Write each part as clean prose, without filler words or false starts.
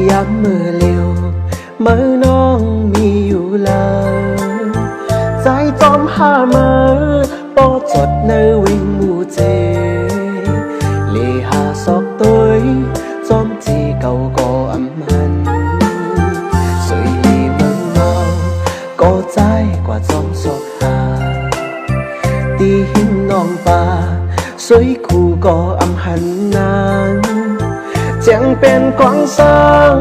ย้ำเมื่อเลี้ยวเมื่อน้องมีอยู่แล้วใจจอมหาเมื่อปอจดในวิ่งมูเจเลหาซอกตัวจอมจีเก่าก็อำหันสวยลีเมืองเมาก็ใจกว่าจอมซอกหาตีหินน้องป่าสวยคู่ก็อำหันนางเจียงเป็นกวางสาง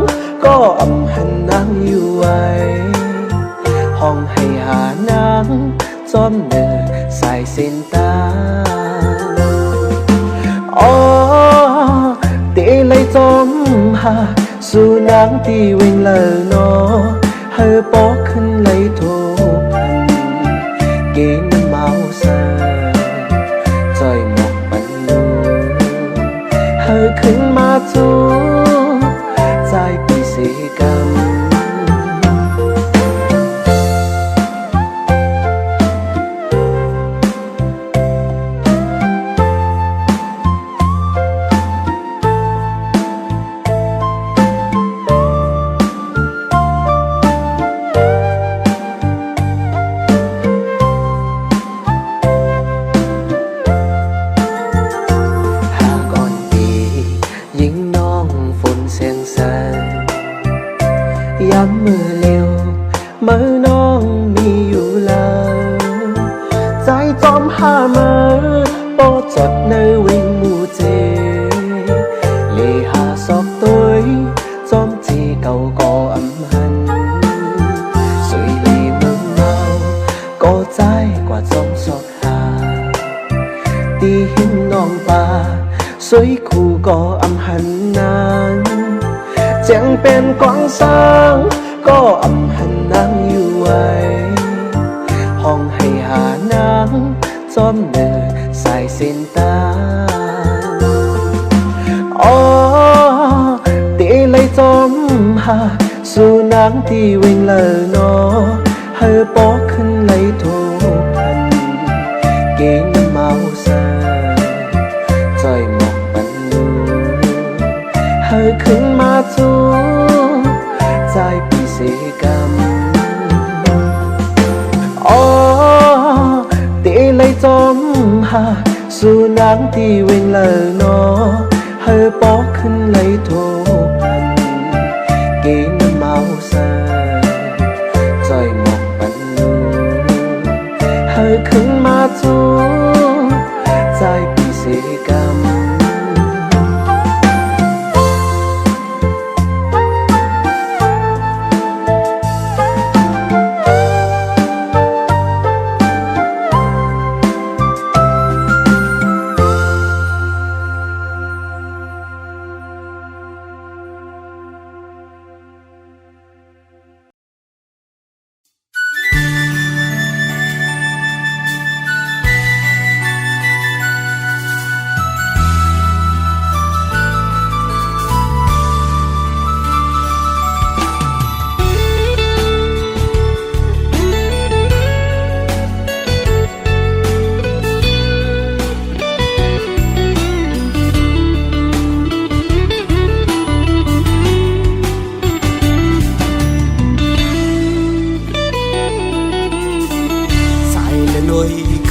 ก็อำหันนางอยู่ไว้ห้องให้หานางจอมเนื้อสายเส้นตาอ๋อตีเลยจอมหาสู่นางตีวิ่งเลยนอเฮอปอกขึ้นเลยโทพันเกณฑ์เมาเสจอยหมกปันนูเฮอขึ้นมาจูใจปีเสกรรมย้ำเมื่อเลี้ยวเมื่อน้องมีอยู่แล้วใจจอมหาเมื่อปอจดในวิ่งมูเจเลหาซอกตัวจอมจีเก่าก็อำหันสวยลีเมืองเมาก็ใจกว่าจอมซอกหาตีหินน้องป่าสวยคู่ก็อำหันนางเจียงเป็นกวางสางก็อำหันนางอยู่ไว้ห้องให้หานางจอมเนื้อสายเส้นตาอ๋อตีเลยจอมหาสู่นางที่วิ่งเลยนอเฮอปอกขึ้นเลยโทพันเกณฑ์เมาเสจอยหมกปันนูเฮอขึ้นมาจูใจปีเสกรรมอ๋อตีเลยจอมหาสู่นางที่วิ่งเลยนอเฮอปอกขึ้นเลยโทพันเกณฑ์เมาเสจอยหมกปันนูเฮอขึ้นมาจูใจปีเสกรรม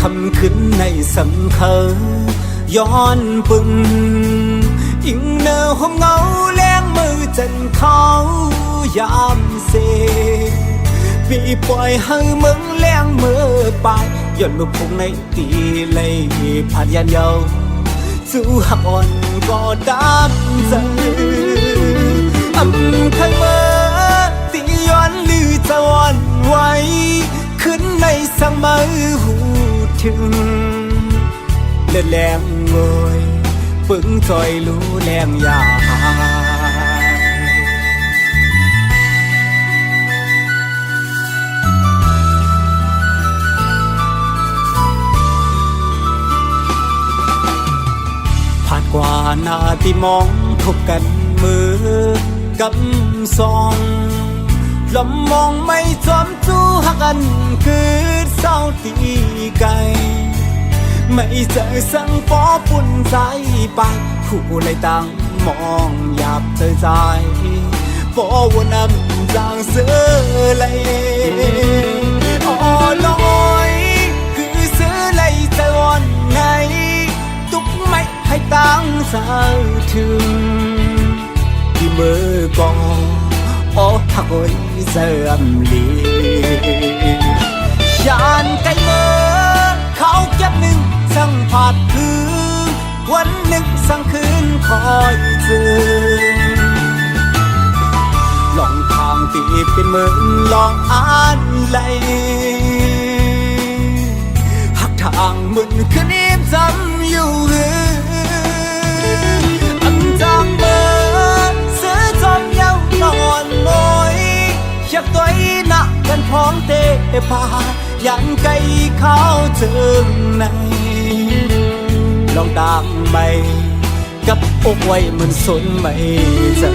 คำขึ้นในสำคัญย้อนปึงอิงเนอห้องเงาแรงมือจันเขายามเสปีปล่อยให้มึงแรงมือไปย้อนมือพงในตีเลยผ่านยันเยาสู้หักอ่อนก็ดำใจอำคันเมื่อตีย้อนลือจะวันไว้ขึ้นในสังมือหูถึงเลือดแรงงอยปึงจอยรู้แรงยาผ่านกว่าหน้าที่มองพบกันมือกำซองลำมองไม่จอมจู้หักกันคือเศร้าตีไกลไม่เจอสังฟอปุ่นใจไปผู้เลยตั้งมองหยาบเธอใจ phố nằm giang giữa lầy lối cứ giữ lấy tay hoàn ngày túc mạch hay tăng sao thường thì mơ có thôi giờ âm lì chán cái mơ khao kiếpนึงสั่งผาดคืนวันหนึ่งสั่งคืนคอยเจอลองทางที่เป็นเหมือนลองอ่านไหลหักทางเหมือนคืนนี้จำอยู่อันจางเบอซื้อจอมยาวนอนมอยอยากตัวหนักกันพร้อมเตะพายันไกลเข้าเจอในลองตามไปกับอกไว้มันสนไม่เจอ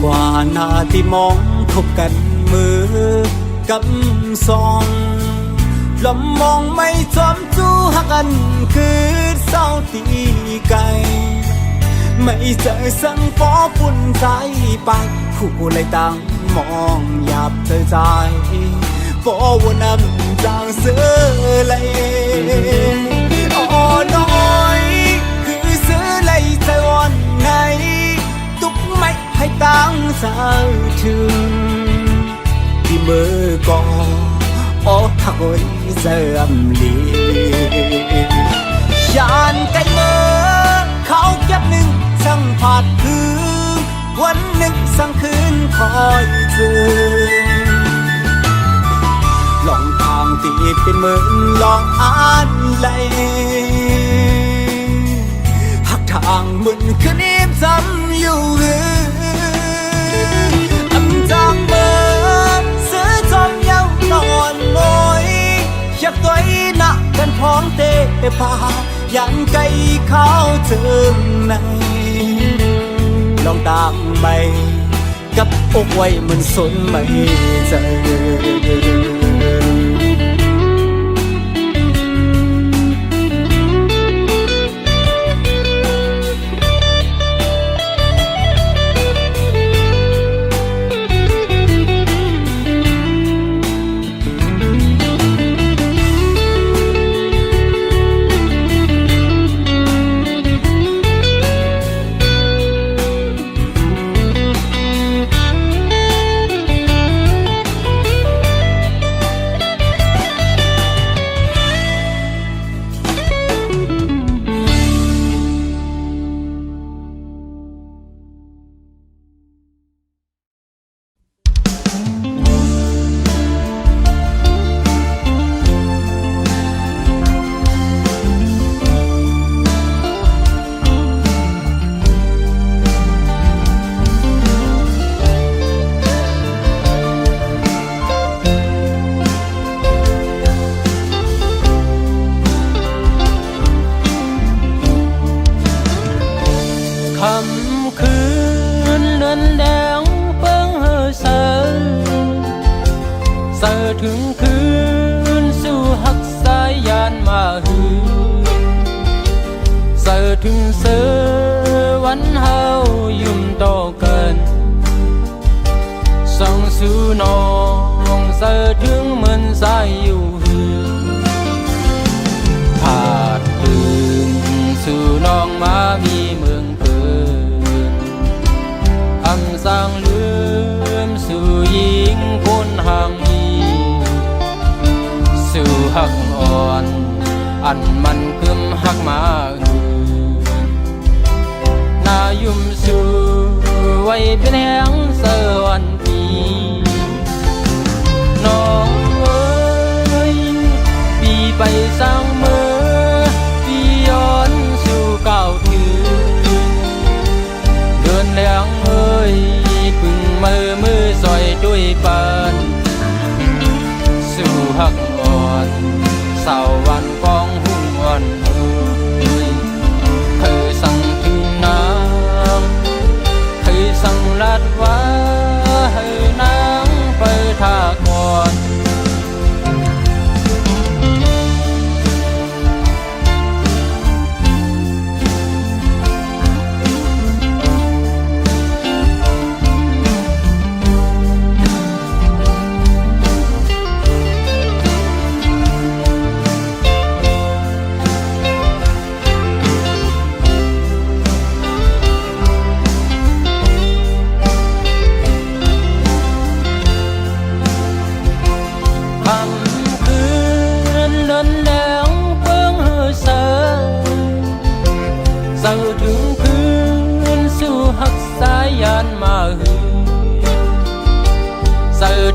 กว่าหน้าที่มองทบกันมือกำซองลำมองไม่จอมจู้หักกันคือเศร้าตีไกลไม่เจอสั่งฟ้อปุ่นใจไปผู้เลยตั้งมองหยาบเธอใจฟ้อวันน้ำจางเสือเลยน้อยคือเสือเลยใจวันไหนตุกไม่ให้ตั้งสาวถึงที่มือก่อถ้าคนเสื่อมลีชานไก่เมื่อเขาเก็บหนึ่งสั่งผาดคืนวันหนึ่งสั่งคืนคอยเจอลองทางที่เป็นเหมือนลองอ่านไหลหักทางเหมือนคืนนี้จำอยู่จางเบอซื้อจอมยาวนอนมอยอยากตัวหนักกันพร้อมเตะพายันไกลเข้าเจอในลองตามไปกับอกไว้มันสนไม่เจอถึงคืนสู่หักสายยานมาหือเสือถึงเสือวันเฮายุ่มต่อกันส่องสู่น้องเสือถึงเหมือนสายอยู่หือผาดคืนสู่น้องมามีเมืองเกินอำสร้างลืมสู่หญิงคนห่างสู่หักอ่อนอันมันคืมหักมานายุ่มสู่ไว้เป็นแห่งเสวันปีน้องเอ้ยปีไปสร้างเมื่อปี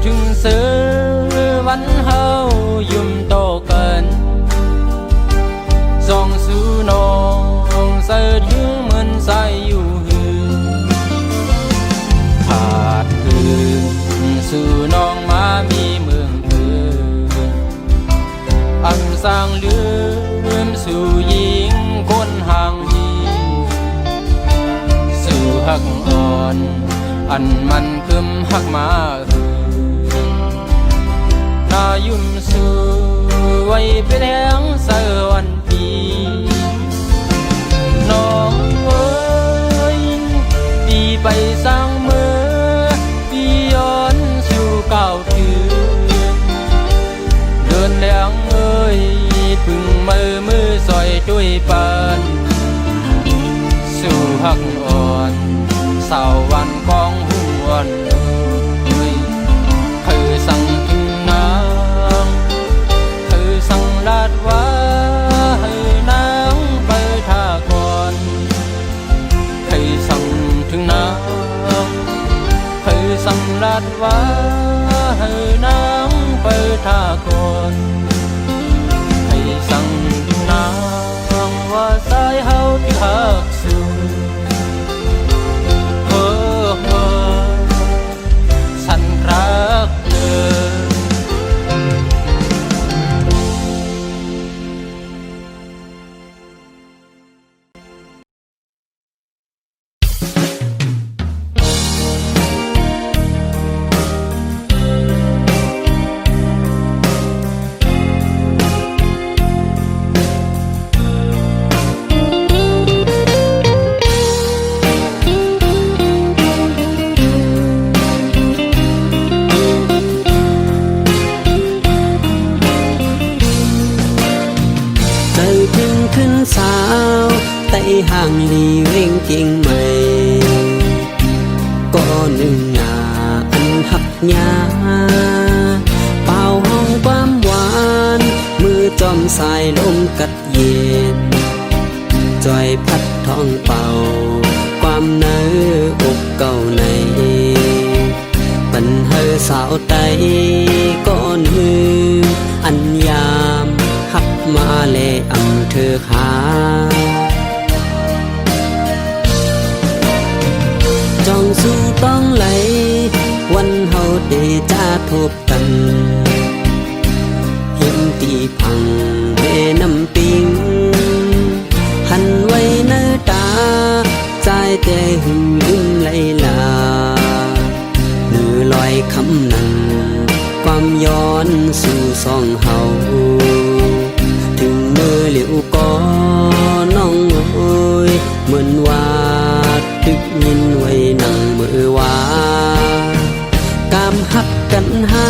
ถึงซื้อวันเฮายุ่มโตเกินส่องสู่น้องเสิร์ถึงเหมือนใสอยู่หือผาดคืนสู่น้องมามีเมืองเถื่อนอำสร้างลืมสู่หญิงคนห่างยีสู่หักอ่อนอันมันคึมหักมานายุ่มสู่ไว้เป็นแห่งเสวันปีน้องเอ้ยปีไปสร้างเมื่อปีย้อนสู่เก่าคืนเดินแดงเอ้ยพึ่งมือซอยด้วยปานสู่หักอ่อนสาววันกองหวนคือสั่งถึงนางคือสั่งลาดว่าให้นางไปท่าก่อนคือสั่งถึงนางคือสั่งลาดว่าให้นางไปท่าก่อนคือสั่งถึงนางว่าสายเฮาที่หักสู่ฉันรักเธอขึ้นสาวไต่ห่างลีเร่งเก่งใหม่ก็หนึ่งหน้าอันหักยาเป่าห้องความหวานมือจอมสายลมกัดเย็นจอยพัดท้องเป่าความเนื้ออกเก่าในปันเฮอสาวไต่ก็หนึ่งอันยามหักมาเลอำเธอหาจ้องสู่ต้องไหลวันเฮาได้จ้าทบกันเห็นตีพังแม่น้ำปิงหันไว้เนื้อตาใจแต่หึมลืมไหลลามือลอยคำนั้นความย้อนสู่สองเฮาถึงมือเหลียวก็น้องโอ้ยเหมือนว่าตึกยินไว้นั่งมือว่ากามหักกันหา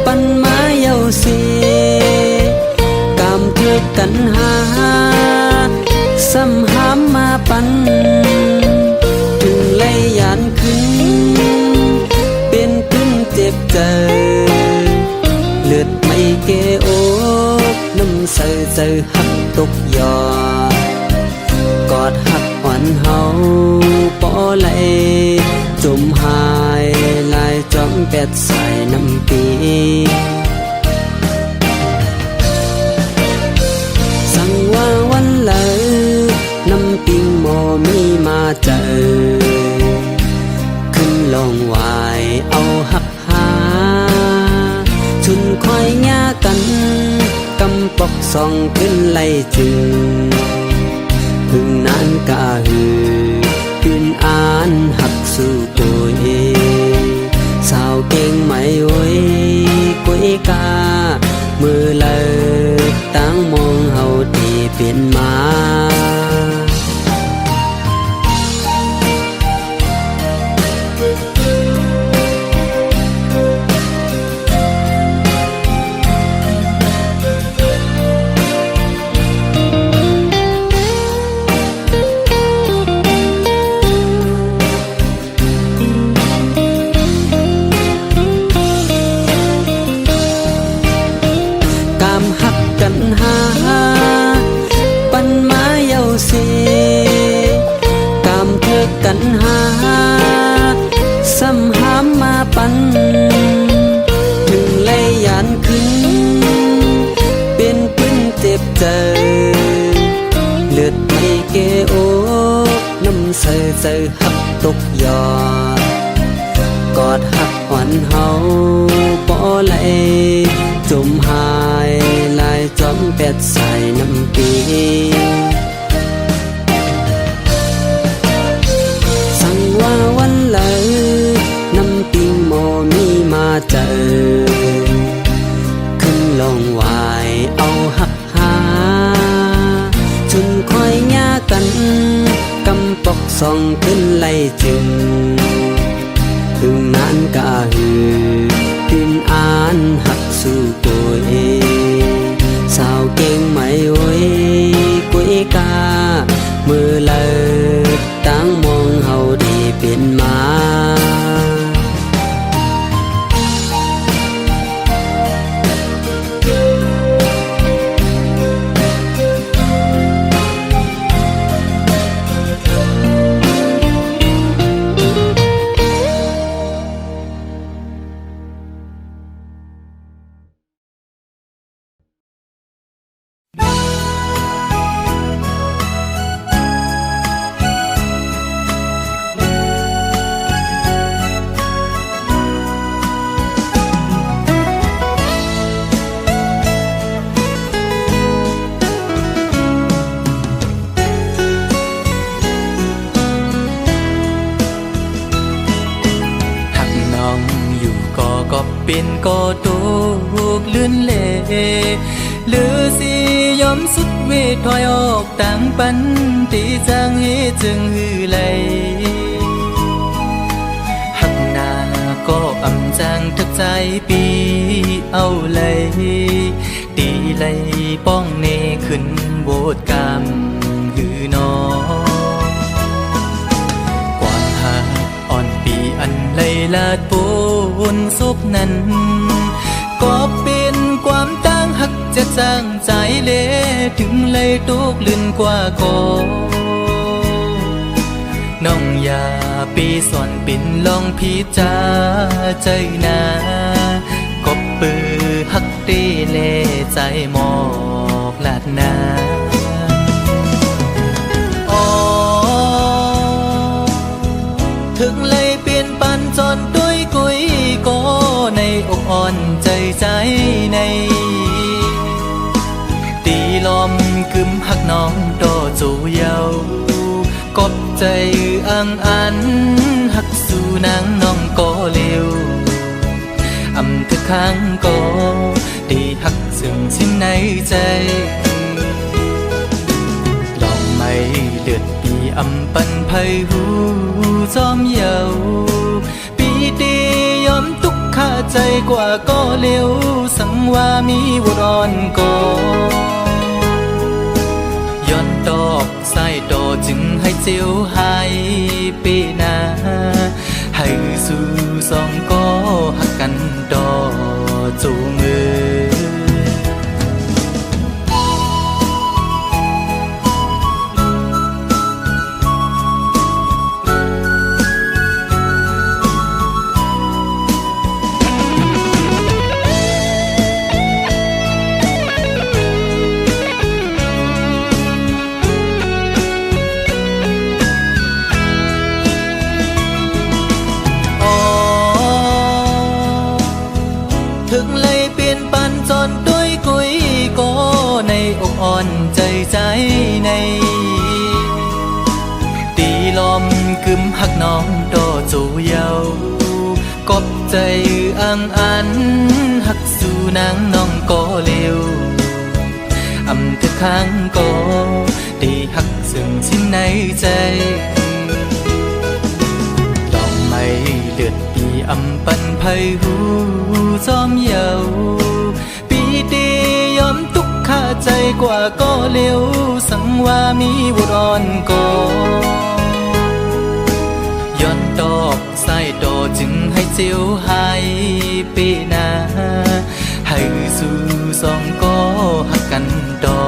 ปันมาเยาเสียกามเทือกกันหาซ้ำหามมาปันถึงเลยยานขึ้นเป็นขึ้นเจ็บใจเลือดไม่เกโอกน้ำเสือหักตกยอกอดหักอ่อนเฮาปอไหลจมหายลายจอมแปดสายน้ำปีสั่งว่าวันเลยน้ำปิงโมมีมาเจอขึ้นลงวายเอาหักหาชุนคอยหญ้ากันกำปอกส่องขึ้นไล่จึงพึ่งนานกาหือขึ้นอ่านหักสู่ตัวเอสาวเก่งไม่โว้ยกุยกามือเลยตั้งมองเฮาที่เปลี่ยนมา กันหา เลือดไม่เกโอน้ำเสือเจอหักตกยอดกอดหักอ่อนเฮาป่อไหลจมหายลายจอมแปดใส่น้ำปีสั่งว่าวันเลยน้ำปิงโมมีมาเจอขึ้นลงวายเอาหักหาจุนคอยย่ากันกำปอกส่องขึ้นไล่จึงถึงนั้นกะหือปินอ่านหักสู่ป่วยสาวเก่งไม่โว้ยกุยกามือเลิกตั้งมองเฮาดีเป็นมาเป็นก็ตูกลื่นเล่หรือสิยอมสุดเวทถอยออกต่างปันตีจางเฮจึงหือไหลหักหน้าก็อำจางทักใจปีเอาเลยตีไหลป้องเนขึ้นโบดกามหือนออันไหลลาดปูนศพนั้นก็เป็นความตั้งหักจะจางใจเละถึงเลยตุกลื่นกว่าก่อน้องอย่าปีสอนปิ่นลองพิจาใจนาก็ปือหักตีเล่ใจหมอกลาดนาถึงเลยเปลี่ยนปันจนด้วยกุยก็ในอกอ่อนใจใจในตีลมกึมหักน้องโตจูเยากบใจอังอันหักสู่นางน้องก็เร็วอำคือข้างก็ตีหักซึ่งสิ้นในใจลองไม่เลือดปีอำปันไพหูจอมเยาปีตียอมทุกข้าใจกว่าก็เร็วสังว่ามีวรอนก็ย้อนดอกใส่ดอจึงให้เจียวหายปีนาให้สู่สองก็หักกันดอจูมือถึงเลยเปลี่ยนปันจนด้วยกุยก็ในอกอ่อนใจใจในตีลมกึมหักน้องโตจูเยากบใจอังอันหักสู่นางน้องก็เร็วอำคือข้างก็ตีหักซึ่งสิ้นในใจดอกไม้เลือดปีอำปันไพหูจอมเยาปีตียอมทุกข้าใจกว่าก็เร็วสังว่ามีวรอนก็ย้อนดอกใส่ดอจึงให้เจียวหายปีนาให้สู่สองก็หักกันดอ